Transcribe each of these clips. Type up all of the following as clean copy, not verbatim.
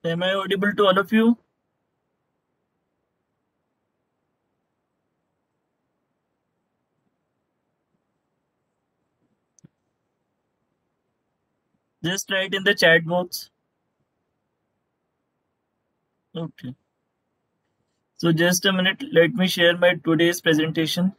Am I audible to all of you? Just write in the chat box. Okay. So just a minute. Let me share my today's presentation.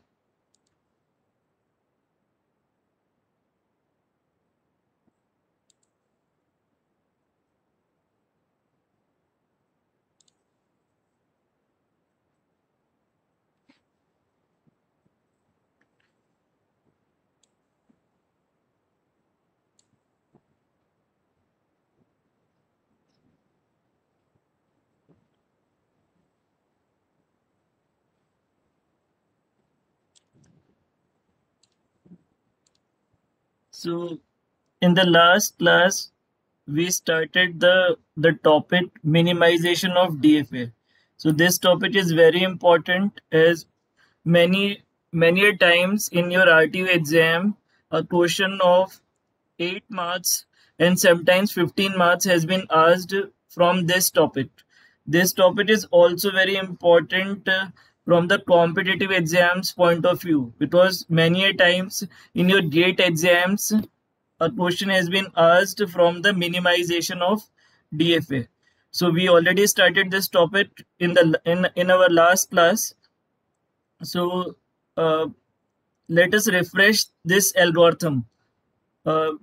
So in the last class, we started the topic minimization of DFA. So this topic is very important as many a times in your RTO exam, a question of 8 marks and sometimes 15 marks has been asked from this topic. This topic is also very important from the competitive exams point of view because many a times in your gate exams a question has been asked from the minimization of DFA. So we already started this topic in our last class. So uh, let us refresh this algorithm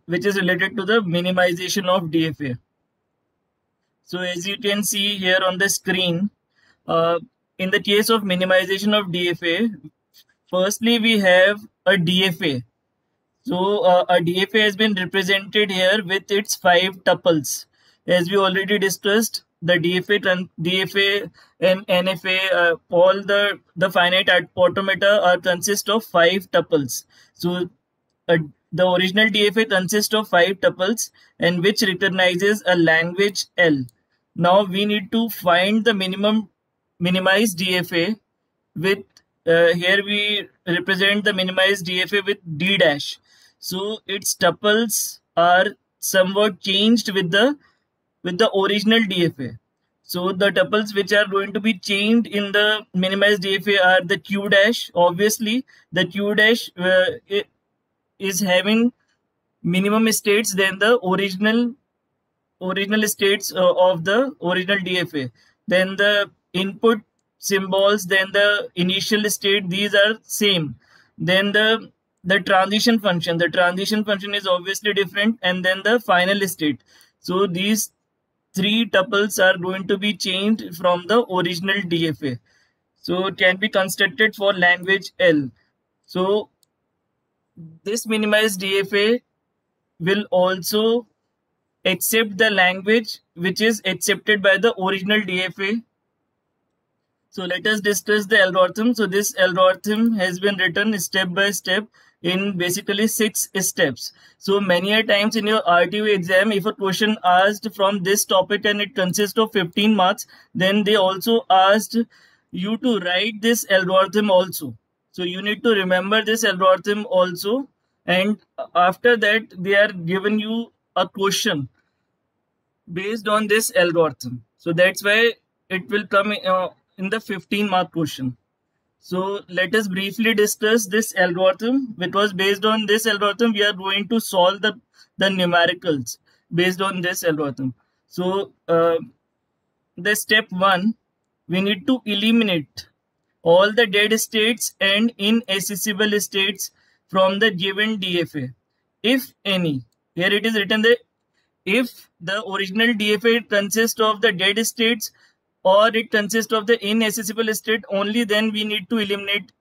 which is related to the minimization of DFA. So as you can see here on the screen, uh, in the case of minimization of DFA, firstly we have a DFA. So a DFA has been represented here with its 5 tuples. As we already discussed, the DFA and NFA, all the finite automata are consist of 5 tuples. So uh, the original DFA consists of 5 tuples and which recognizes a language L. Now we need to find the minimized DFA with here we represent the minimized DFA with D dash. So its tuples are somewhat changed with the original DFA. So the tuples which are going to be changed in the minimized DFA are the Q dash. Obviously, the Q dash is having minimum states than the original states of the original DFA. Then the input symbols, then the initial state, these are same. Then the transition function is obviously different, and then the final state. So these 3 tuples are going to be changed from the original DFA. So it can be constructed for language L. So this minimized DFA will also accept the language which is accepted by the original DFA. So let us discuss the algorithm. So this algorithm has been written step by step in basically 6 steps. So many a times in your RTO exam, if a question asked from this topic and it consists of 15 marks, then they also asked you to write this algorithm also. So you need to remember this algorithm also. And after that, they are given you a question based on this algorithm. So that's why it will come in the 15-mark question. So let us briefly discuss this algorithm because based on this algorithm, we are going to solve the numericals based on this algorithm. So the step 1, we need to eliminate all the dead states and inaccessible states from the given DFA, if any. Here it is written that if the original DFA consists of the dead states or it consists of the inaccessible state, only then we need to eliminate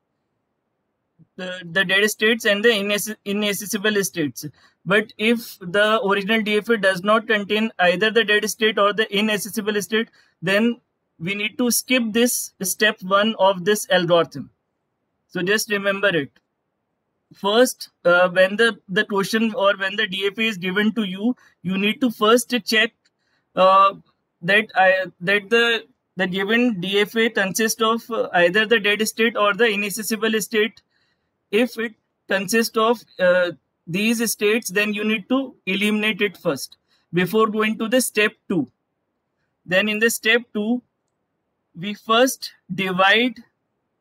the dead states and the inaccessible states. But if the original DFA does not contain either the dead state or the inaccessible state, then we need to skip this step 1 of this algorithm. So just remember it. First, when the question or when the DFA is given to you, you need to first check uh, that the given DFA consists of either the dead state or the inaccessible state. If it consists of these states, then you need to eliminate it first before going to the step 2. Then in the step 2, we first divide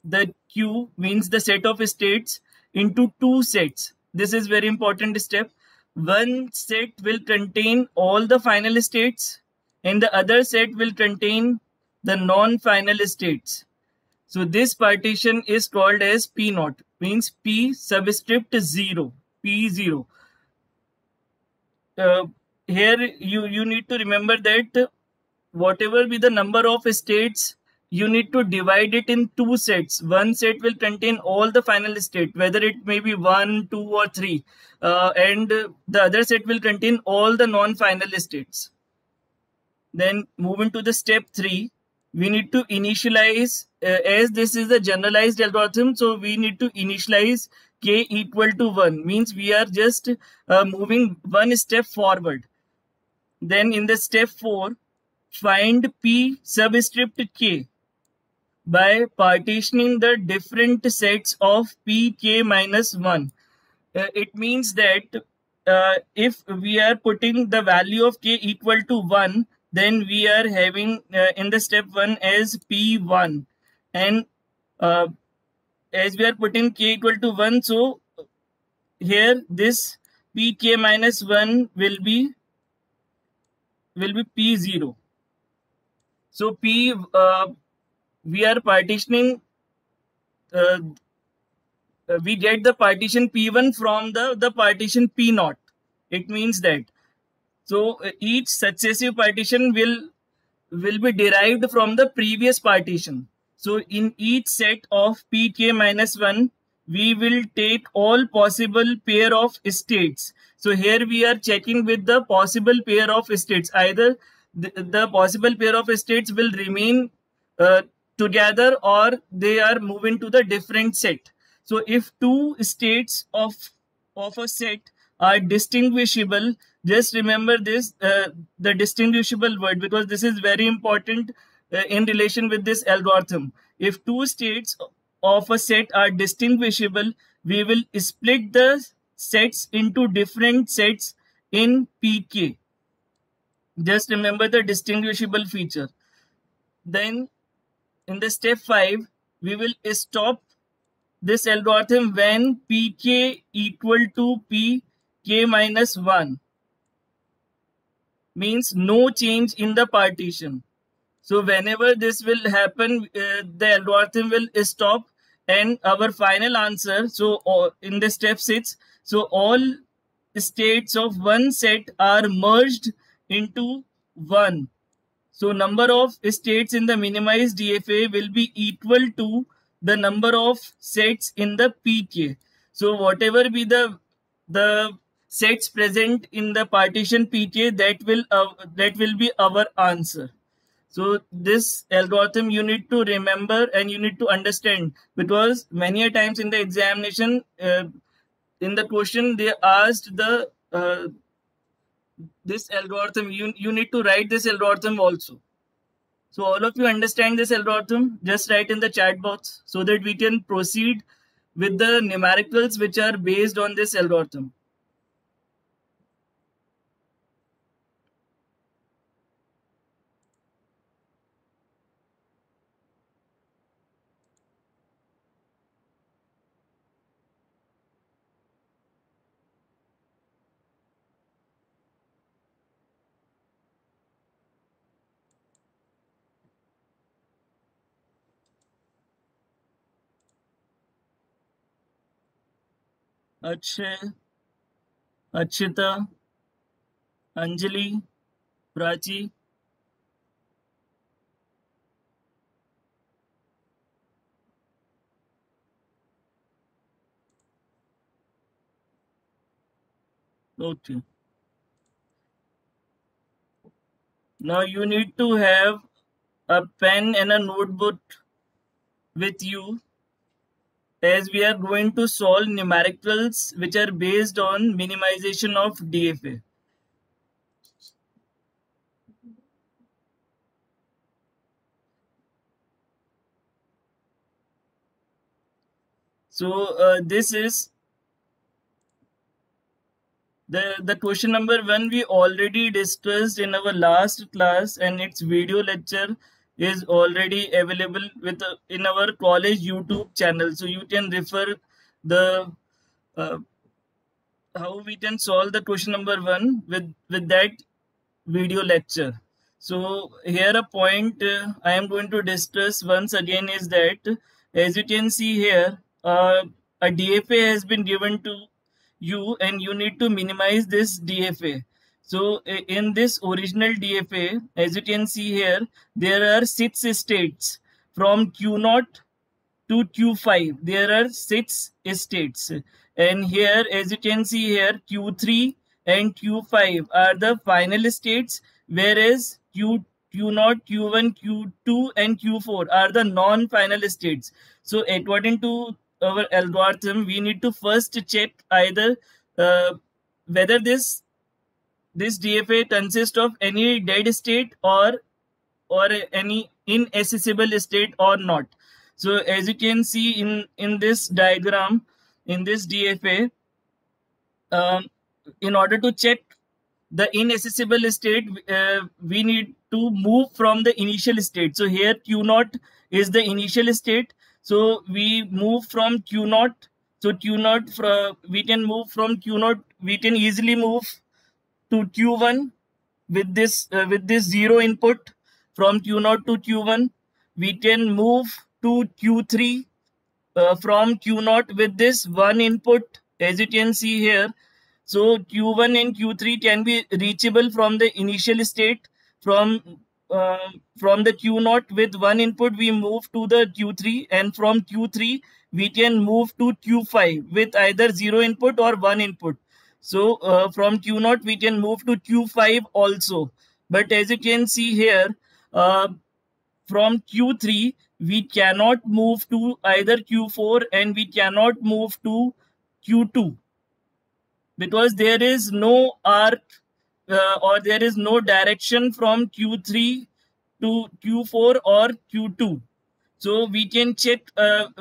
the Q, means the set of states, into two sets. This is very important step. One set will contain all the final states and the other set will contain the non-final states. So this partition is called as P naught, means P subscript 0, P0. Uh, Here you need to remember that whatever be the number of states, you need to divide it in two sets. One set will contain all the final state, whether it may be 1, 2 or 3, and the other set will contain all the non-final states. Then moving to the step 3, we need to initialize, as this is a generalized algorithm, so we need to initialize k equal to 1, means we are just moving one step forward. Then in the step 4, find P subscript k by partitioning the different sets of Pk minus 1. It means that if we are putting the value of k equal to 1, then we are having in the step 1 as P1. And as we are putting k equal to 1, so here this Pk minus 1 will be P0. So we are partitioning, we get the partition P1 from the partition P0. It means that, so each successive partition will be derived from the previous partition. So in each set of Pk minus 1, we will take all possible pair of states. So here we are checking with the possible pair of states. Either the possible pair of states will remain uh, together or they are moving to the different set. So if two states of a set are distinguishable, just remember this, the distinguishable word, because this is very important in relation with this algorithm. If two states of a set are distinguishable, we will split the sets into different sets in Pk. Just remember the distinguishable feature. Then in the step 5, we will stop this algorithm when Pk equal to Pk minus 1, means no change in the partition. So whenever this will happen, the algorithm will stop and our final answer. So in the step 6, so all states of one set are merged into one. So number of states in the minimized DFA will be equal to the number of sets in the PK. So whatever be the sets present in the partition PK, that will be our answer. So this algorithm you need to remember and you need to understand, because many a times in the examination, in the question they asked this algorithm. You need to write this algorithm also. So all of you understand this algorithm, just write in the chat box so that we can proceed with the numericals which are based on this algorithm. Akshay, Akshita, Anjali, Prachi. Okay. Now you need to have a pen and a notebook with you, as we are going to solve numericals which are based on minimization of DFA. So this is The question number 1 we already discussed in our last class, and its video lecture is already available with in our college YouTube channel. So you can refer the uh, how we can solve the question number 1 with that video lecture. So here a point I am going to discuss once again is that, as you can see here, a DFA has been given to you and you need to minimize this DFA. So in this original DFA, as you can see here, there are 6 states from Q0 to Q5. There are 6 states, and here, as you can see here, Q3 and Q5 are the final states, whereas Q0, Q1, Q2 and Q4 are the non-final states. So according to our algorithm, we need to first check either whether this DFA consists of any dead state or any inaccessible state or not. So as you can see in this diagram, in this DFA, in order to check the inaccessible state, we need to move from the initial state. So here Q0 is the initial state. So we move from Q0. So Q0, we can move from Q0. We can easily move to Q1 with this 0 input. From Q0 to Q1, we can move to Q3 from Q0 with this 1 input, as you can see here. So Q1 and Q3 can be reachable from the initial state. From the Q0 with 1 input, we move to the Q3, and from Q3 we can move to Q5 with either 0 input or 1 input. So from Q0 we can move to Q5 also. But as you can see here, from Q3 we cannot move to either Q4 and we cannot move to Q2, because there is no arc or there is no direction from Q3 to Q4 or Q2. So we can check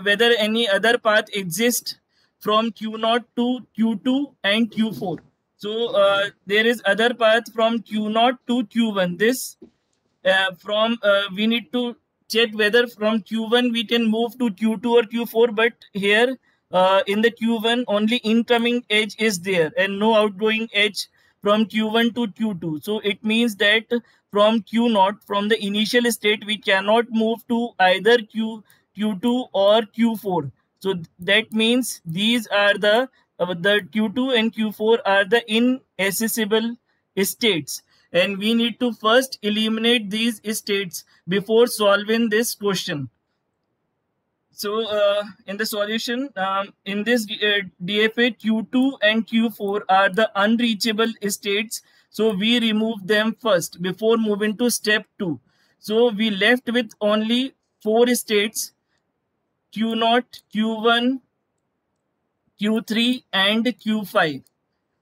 whether any other path exists from Q0 to Q2 and Q4. So there is other path from Q0 to Q1. This we need to check whether from Q1 we can move to Q2 or Q4, but here in the Q1 only incoming edge is there and no outgoing edge from Q1 to Q2. So it means that from Q0, from the initial state, we cannot move to either Q2 or Q4. So that means these are the Q2 and Q4 are the inaccessible states, and we need to first eliminate these states before solving this question. So in the solution, in this DFA, Q2 and Q4 are the unreachable states. So we remove them first before moving to step 2. So we left with only 4 states: Q0, Q1, Q3 and Q5.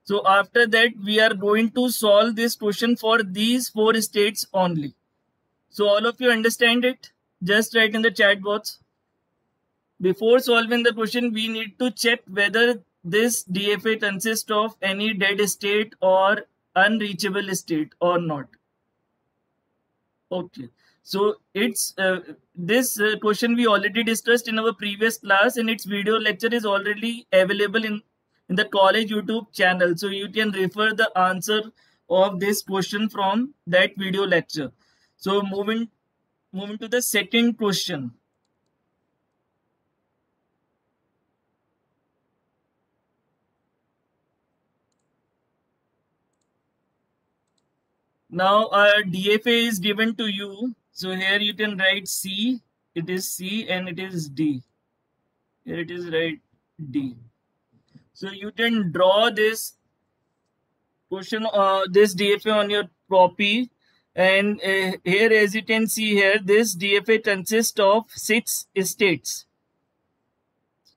So after that, we are going to solve this question for these 4 states only. So all of you understand it? Just write in the chat box. Before solving the question, we need to check whether this DFA consists of any dead state or unreachable state or not. Okay. So it's this question we already discussed in our previous class, and its video lecture is already available in the college YouTube channel. So you can refer the answer of this question from that video lecture. So moving to the second question. Now our DFA is given to you. So here you can write C. It is C and it is D. Here it is right D. So you can draw this question, this DFA on your copy. And here, as you can see here, this DFA consists of 6 states.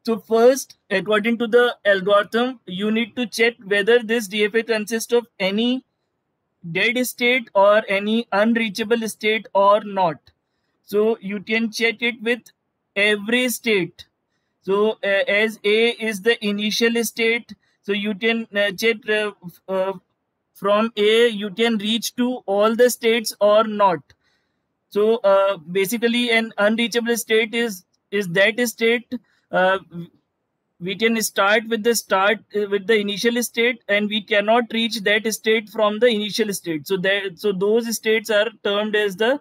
So first, according to the algorithm, you need to check whether this DFA consists of any dead state or any unreachable state or not. So you can check it with every state. So as A is the initial state, So you can check from A, you can reach to all the states or not. So basically, an unreachable state is that state uh, we can start with the initial state, and we cannot reach that state from the initial state. So those states are termed as the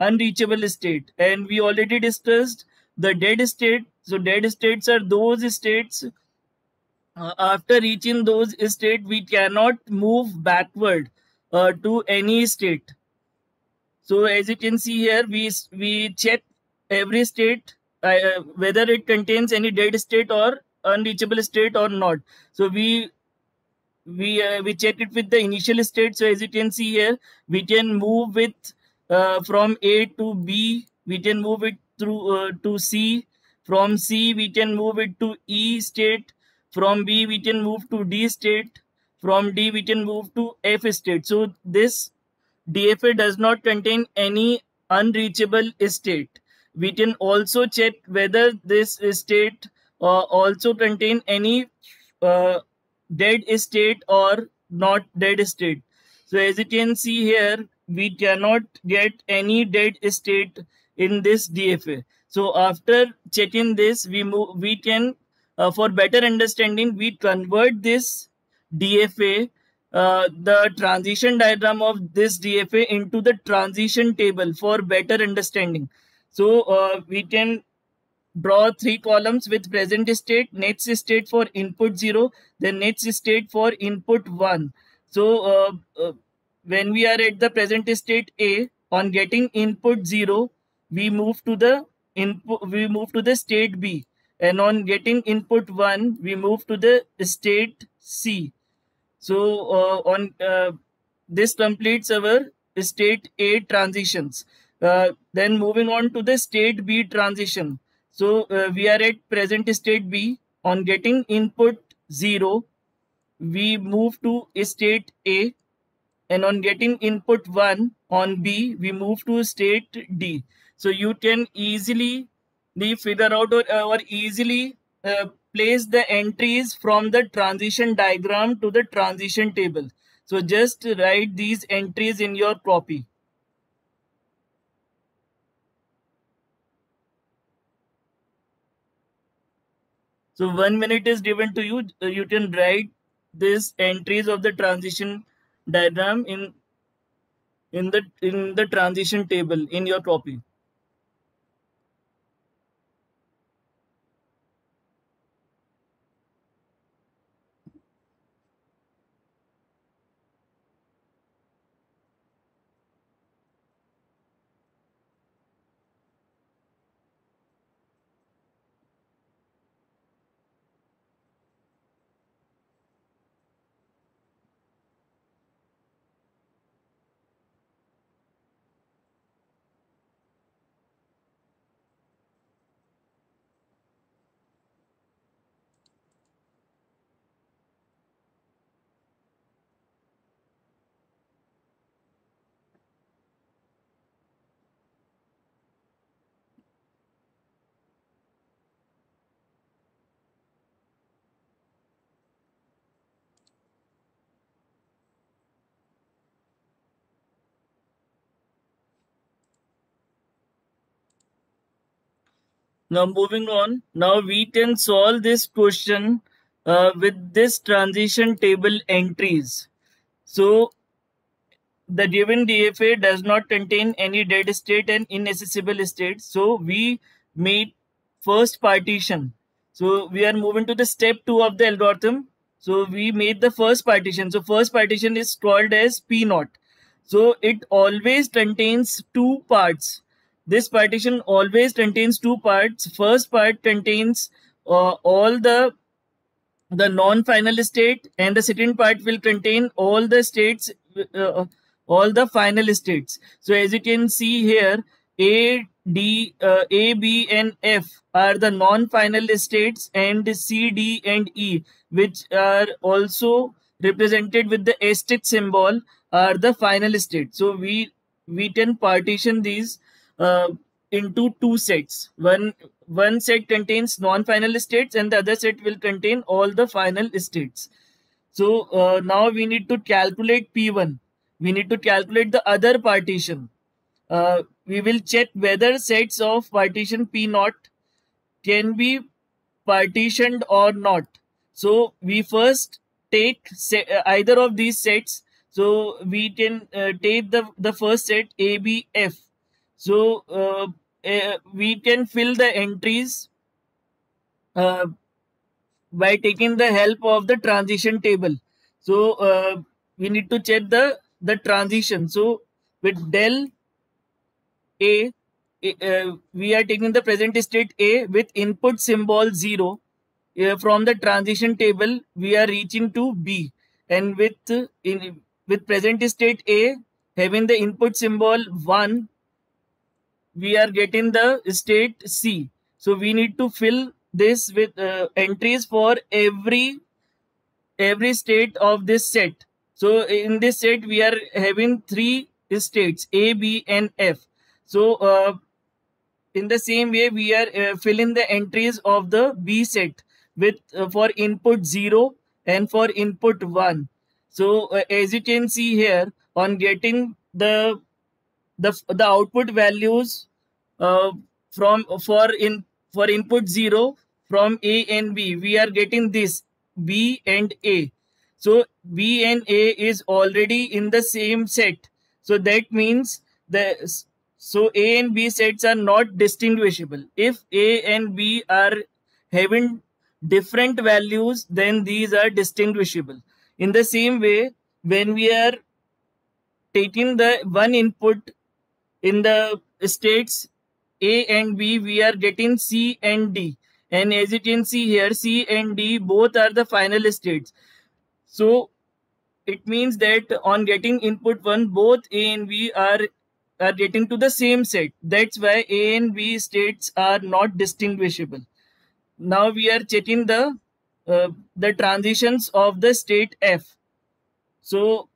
unreachable state. And we already discussed the dead state. So dead states are those states after reaching those state we cannot move backward to any state. So as you can see here, we check every state whether it contains any dead state or unreachable state or not. So we check it with the initial state. So as you can see here, we can move with from A to B. We can move it through to C. From C we can move it to E state. From B we can move to D state. From D we can move to F state. So this DFA does not contain any unreachable state. We can also check whether this state also contain any uh, dead state or not dead state. So as you can see here, we cannot get any dead state in this DFA. So after checking this, we can for better understanding, we convert this DFA, the transition diagram of this DFA into the transition table for better understanding. So we can draw 3 columns with present state, next state for input 0, then next state for input 1. So when we are at the present state A, on getting input 0, we move to the state B, and on getting input 1, we move to the state C. So on this completes our state A transitions. Then moving on to the state B transition. So we are at present state B. On getting input 0, we move to state A, and on getting input 1 on B, we move to state D. So you can easily figure out or easily place the entries from the transition diagram to the transition table. So just write these entries in your copy. So 1 minute is given to you. You can write these entries of the transition diagram in the transition table in your copy. Now moving on, now we can solve this question with this transition table entries. So the given DFA does not contain any dead state and inaccessible state. So we made first partition. So we are moving to the step 2 of the algorithm. So we made the first partition. So first partition is called as P naught. So it always contains 2 parts. This partition always contains 2 parts. First part contains all the non-final state, and the second part will contain all the states, all the final states. So as you can see here, A, B, and F are the non-final states, and C, D, and E, which are also represented with the asterisk symbol, are the final state. So we can partition these into 2 sets. One one set contains non-final states and the other set will contain all the final states. So now we need to calculate P1. We need to calculate the other partition. We will check whether sets of partition P0 can be partitioned or not. So we first take either of these sets. So we can take the first set ABF. So we can fill the entries uh, by taking the help of the transition table. So we need to check the transition. So with del A, we are taking the present state A with input symbol 0. From the transition table, we are reaching to B, and with present state A having the input symbol 1, we are getting the state C. So we need to fill this with entries for every state of this set. So in this set, we are having 3 states A, B, and F. So in the same way, we are filling the entries of the B set with for input 0 and for input 1. So as you can see here, on getting the output values uh, from for input 0 from A and B, we are getting this B and A. So B and A is already in the same set. So that means so A and B sets are not distinguishable. If A and B are having different values, then these are distinguishable. In the same way, when we are taking the one input in the states A and B, we are getting C and D. And as you can see here, C and D both are the final states. So it means that on getting input 1, both A and B are getting to the same set. That's why A and B states are not distinguishable. Now we are checking the transitions of the state F. So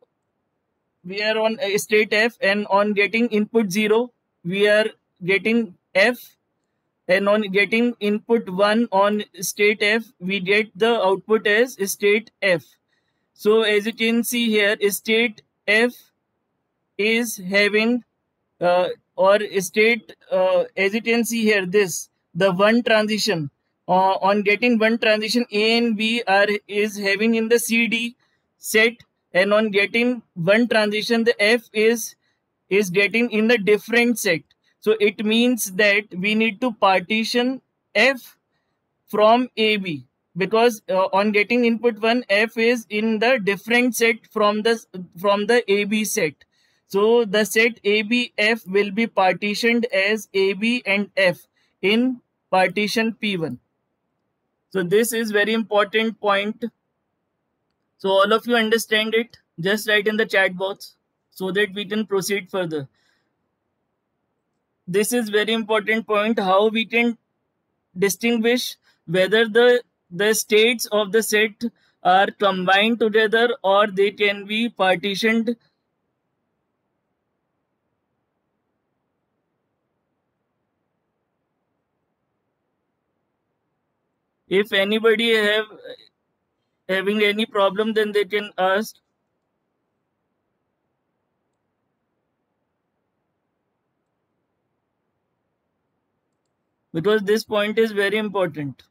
we are on state F, and on getting input 0, we are getting F, and on getting input 1 on state F, we get the output as state F. So as you can see here, state F is having or state as you can see here, this the one transition on getting one transition A and B is having in the CD set, and on getting one transition the F is getting in the different set. So it means that we need to partition F from AB, because on getting input 1, F is in the different set from the AB set. So the set ABF will be partitioned as AB and F in partition P1. So this is very important point. So all of you understand it, just write in the chat box so that we can proceed further. This is very important point, how we can distinguish whether the states of the set are combined together or they can be partitioned. If anybody having any problem, then they can ask. Because this point is very important.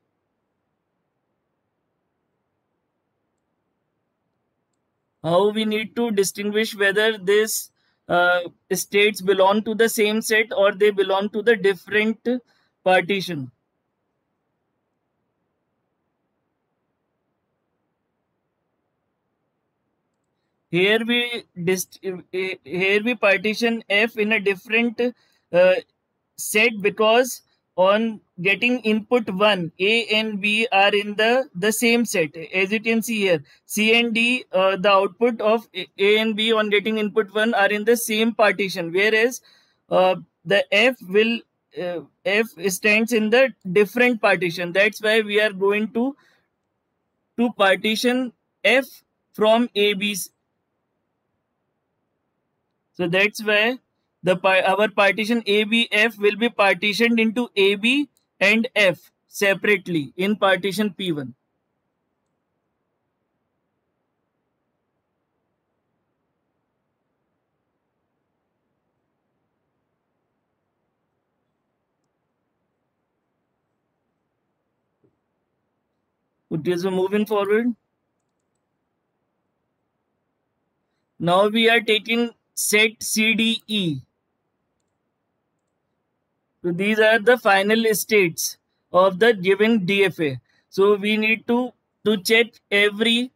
How we need to distinguish whether these states belong to the same set or they belong to the different partition. Here we partition F in a different set, because on getting input 1, A and B are in the same set. As you can see here, C and D, the output of A and B on getting input 1 are in the same partition, whereas the F stands in the different partition. That's why we are going to partition F from AB's. So that's why our partition ABF will be partitioned into AB and F separately in partition P1. Okay, so moving forward. Now we are taking set CDE. So these are the final states of the given DFA. So we need to check every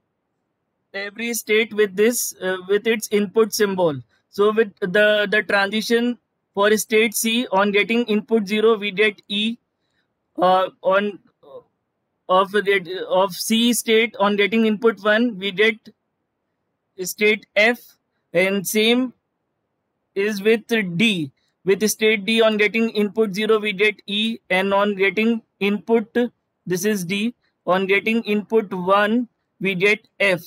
state with this with its input symbol. So with the transition for state C, on getting input 0 we get E. On of C state, on getting input 1 we get state F, and same is with D. With state D, on getting input 0 we get E, and on getting input, this is D, on getting input 1 we get F.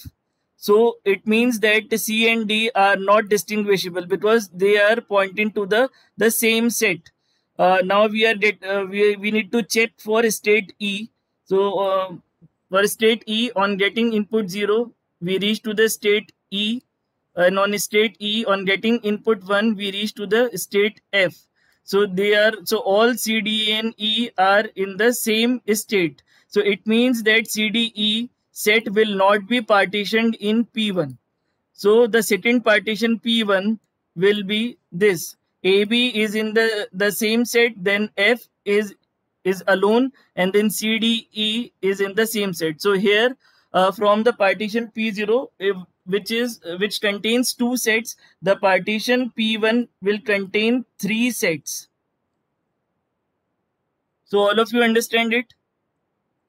So it means that C and D are not distinguishable because they are pointing to the same set. Now we need to check for state E. So for state E, on getting input 0 we reach to the state E, and on state E, on getting input 1 we reach to the state F. So all C, D, and E are in the same state. So it means that CDE set will not be partitioned in P1. So the second partition P1 will be this. AB is in the same set, then F is alone, and then CDE is in the same set. So here from the partition P0, which contains 2 sets, the partition P1 will contain 3 sets. So all of you understand it?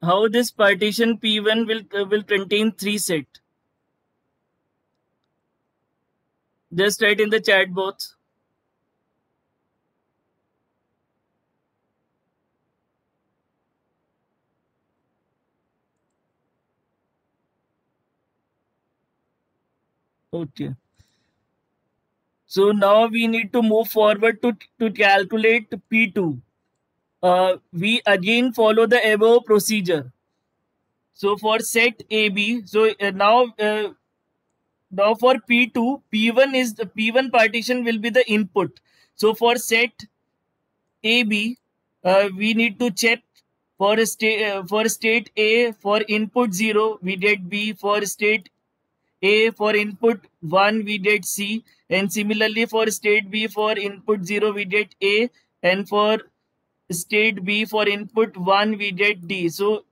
How this partition P1 will contain 3 sets? Just write in the chat box. Okay. So now we need to move forward to calculate P2. We again follow the above procedure. So for set AB, so now for P2, P1 is the P1 partition will be the input. So for set AB, we need to check for state A, for input 0 we get B, for state A for input 1 we get C, and similarly for state B for input 0 we get A, and for state B for input 1 we get D. So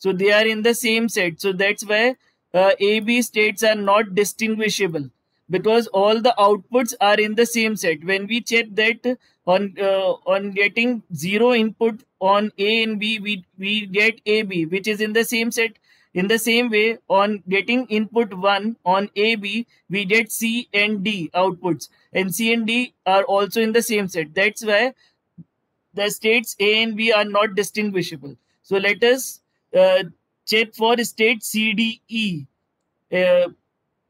they are in the same set. So that's why AB states are not distinguishable, because all the outputs are in the same set. When we check that on getting 0 input on A and B, we get AB, which is in the same set. In the same way, on getting input 1 on AB, we get C and D outputs, and C and D are also in the same set. That's why the states A and B are not distinguishable. So let us check for state CDE.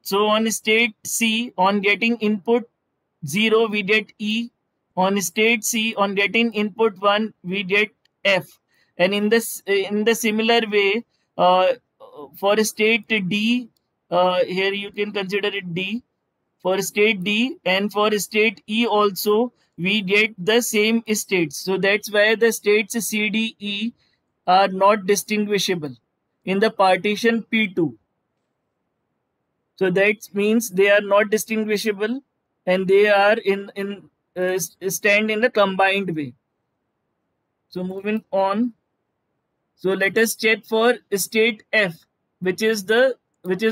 So on state C, on getting input 0 we get E. On state C, on getting input 1 we get F. And in the similar way, for state D, here you can consider it D. For state D and for state E also, we get the same states. So that's why the states CDE are not distinguishable in the partition P2. So that means they are not distinguishable, and they are stand in a combined way. So moving on. So let us check for state F, which is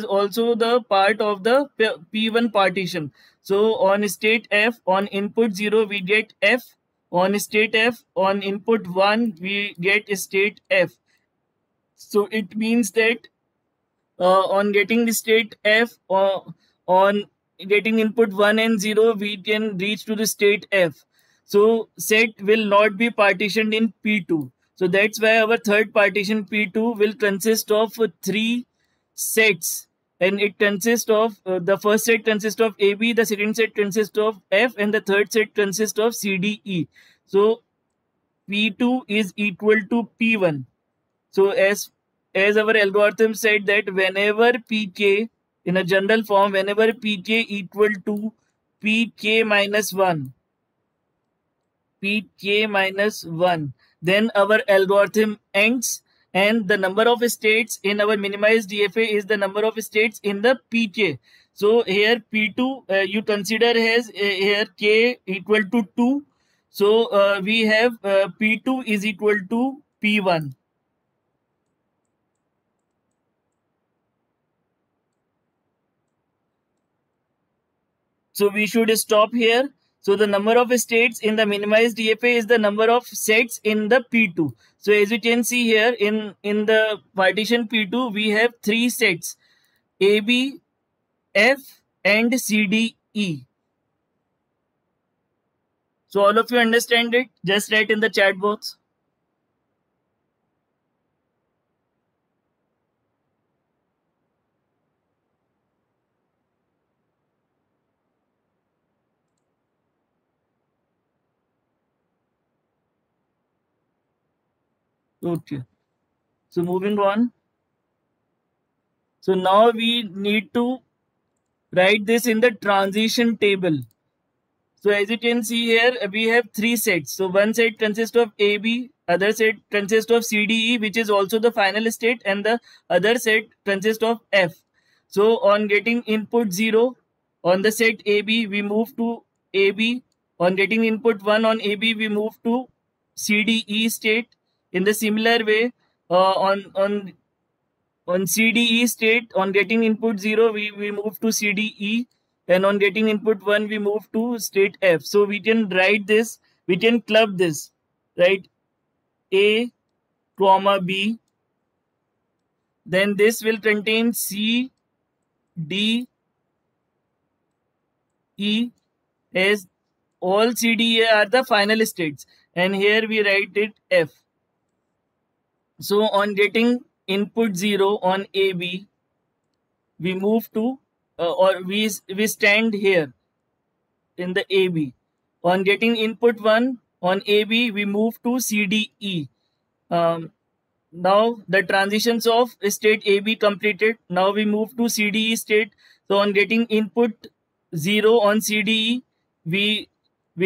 also the part of the P1 partition. So on state F, on input 0 we get F. On state F, on input 1 we get state F. So it means that on getting the state F, on getting input 1 and 0 we can reach to the state F. So set will not be partitioned in P2. So that's why our third partition P2 will consist of 3 sets, and it consists of the first set consists of AB, the second set consists of F, and the third set consists of CDE. So P2 is equal to P1. So as our algorithm said that whenever Pk in a general form, whenever Pk equal to Pk minus 1, Pk minus 1, then our algorithm ends, and the number of states in our minimized DFA is the number of states in the Pk. So here P2 you consider as here k equal to 2. So we have P2 is equal to P1. So we should stop here. So the number of states in the minimized DFA is the number of sets in the P2. So as you can see here in the partition P2, we have 3 sets, A, B, F and C, D, E. So all of you understand it? Just write in the chat box. Okay. So moving on. So now we need to write this in the transition table. So as you can see here, we have 3 sets. So one set consists of AB, other set consists of CDE, which is also the final state, and the other set consists of F. So on getting input 0 on the set AB, we move to AB. On getting input 1 on AB, we move to CDE state. In the similar way, on CDE state, on getting input 0, we move to CDE, and on getting input 1, we move to state F. So we can write this, we can club this, right? A, comma B. Then this will contain C, D, E, as all CDE are the final states. And here we write it F. So on getting input 0 on AB, we move to or we stand here in the AB. On getting input 1 on AB, we move to CDE. Now the transitions of state AB completed. Now we move to CDE state. So on getting input 0 on CDE, we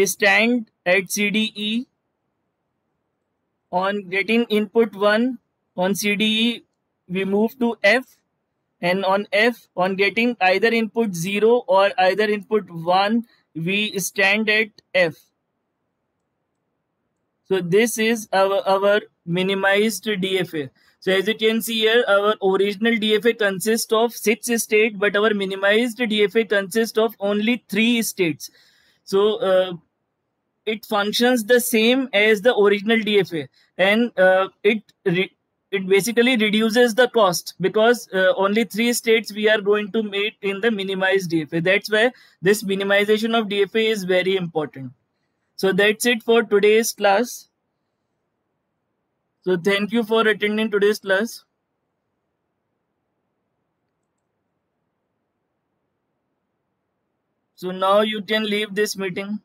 stand at CDE. On getting input 1 on CDE, we move to F. And on F, on getting either input 0 or either input 1, we stand at F. So this is our minimized DFA. So as you can see here, our original DFA consists of 6 states, but our minimized DFA consists of only 3 states. So it functions the same as the original DFA, and it basically reduces the cost because only 3 states we are going to make in the minimized DFA. That's why this minimization of DFA is very important. So that's it for today's class. So thank you for attending today's class. So now you can leave this meeting.